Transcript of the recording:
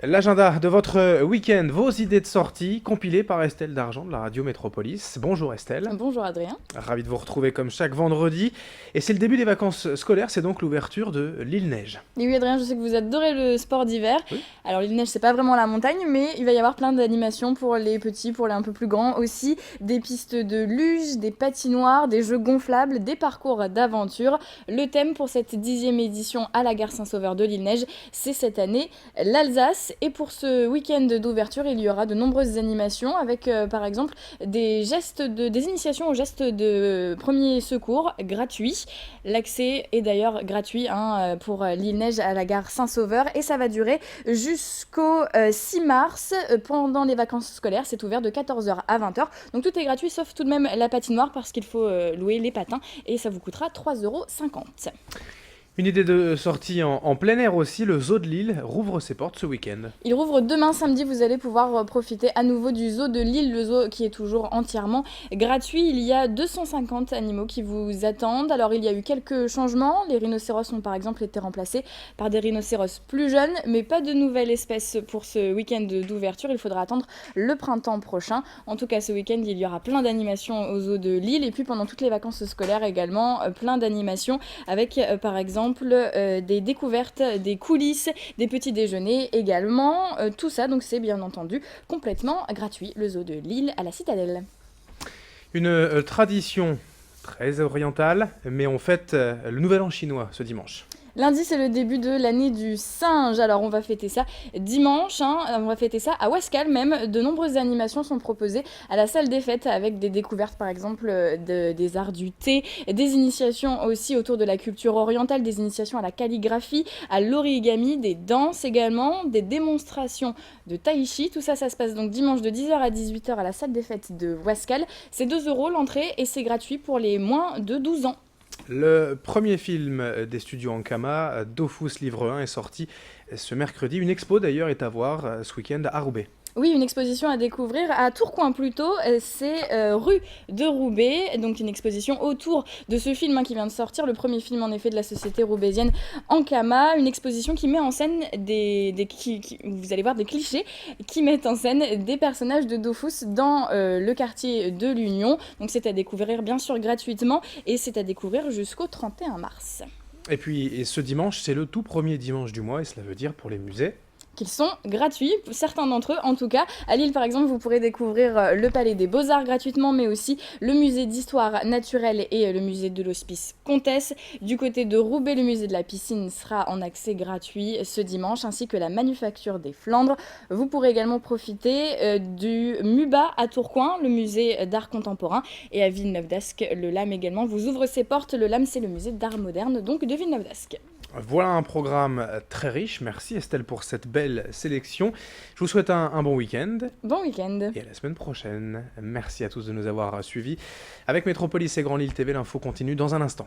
L'agenda de votre week-end, vos idées de sortie, compilées par Estelle Dargent de la radio Métropolis. Bonjour Estelle, Bonjour Adrien. ravi de vous retrouver comme chaque vendredi. Et c'est le début des vacances scolaires, c'est donc l'ouverture de l'île Neige. Et oui Adrien, je sais que vous adorez le sport d'hiver. Oui. Alors l'île neige c'est pas vraiment la montagne, mais il va y avoir plein d'animations pour les petits, pour les un peu plus grands aussi. Des pistes de luge, des patinoires, des jeux gonflables, des parcours d'aventure. Le thème pour cette 10e édition à la gare Saint-Sauveur de l'île Neige, c'est cette année l'Alsace. Et pour ce week-end d'ouverture, il y aura de nombreuses animations avec par exemple des initiations aux gestes de premier secours gratuits. L'accès est d'ailleurs gratuit pour l'île Neige à la gare Saint-Sauveur et ça va durer jusqu'au 6 mars pendant les vacances scolaires. C'est ouvert de 14h à 20h. Donc tout est gratuit sauf tout de même la patinoire parce qu'il faut louer les patins et ça vous coûtera 3,50 €. Une idée de sortie en plein air aussi, le zoo de Lille rouvre ses portes ce week-end. Il rouvre demain samedi, vous allez pouvoir profiter à nouveau du zoo de Lille, le zoo qui est toujours entièrement gratuit. Il y a 250 animaux qui vous attendent. Alors il y a eu quelques changements, les rhinocéros ont par exemple été remplacés par des rhinocéros plus jeunes, mais pas de nouvelle espèce pour ce week-end d'ouverture, il faudra attendre le printemps prochain. En tout cas ce week-end il y aura plein d'animations au zoo de Lille et puis pendant toutes les vacances scolaires également, plein d'animations avec par exemple des découvertes, des coulisses, des petits déjeuners également. Tout ça, donc c'est bien entendu complètement gratuit, le zoo de Lille à la Citadelle. Une tradition très orientale, mais on fête le nouvel an chinois ce dimanche. Lundi, c'est le début de l'année du singe. Alors, on va fêter ça dimanche. On va fêter ça à Wascal même. De nombreuses animations sont proposées à la salle des fêtes avec des découvertes, par exemple, des arts du thé, des initiations aussi autour de la culture orientale, des initiations à la calligraphie, à l'origami, des danses également, des démonstrations de tai chi. Tout ça, ça se passe donc dimanche de 10h à 18h à la salle des fêtes de Wascal. C'est 2 € l'entrée et c'est gratuit pour les moins de 12 ans. Le premier film des studios Ankama, Dofus Livre 1, est sorti ce mercredi. Une expo d'ailleurs est à voir ce week-end à Roubaix. Oui, une exposition à découvrir à Tourcoing plutôt, c'est rue de Roubaix, donc une exposition autour de ce film qui vient de sortir, le premier film en effet de la société roubaisienne Ankama, une exposition qui met en scène vous allez voir des clichés qui mettent en scène des personnages de Dofus dans le quartier de l'Union, donc c'est à découvrir bien sûr gratuitement et c'est à découvrir jusqu'au 31 mars. Et puis et ce dimanche, c'est le tout premier dimanche du mois, et cela veut dire pour les musées. Qu'ils sont gratuits, certains d'entre eux en tout cas. À Lille par exemple, vous pourrez découvrir le Palais des Beaux-Arts gratuitement, mais aussi le musée d'histoire naturelle et le musée de l'Hospice Comtesse. Du côté de Roubaix, le musée de la piscine sera en accès gratuit ce dimanche, ainsi que la Manufacture des Flandres. Vous pourrez également profiter du MUBA à Tourcoing, le musée d'art contemporain, et à Villeneuve-d'Ascq, le LAM également vous ouvre ses portes. Le LAM, c'est le musée d'art moderne donc de Villeneuve-d'Ascq. Voilà un programme très riche. Merci Estelle pour cette belle sélection. Je vous souhaite un bon week-end Bon week-end. et à la semaine prochaine. Merci à tous de nous avoir suivis. Avec Métropolis et Grand Lille TV, l'info continue dans un instant.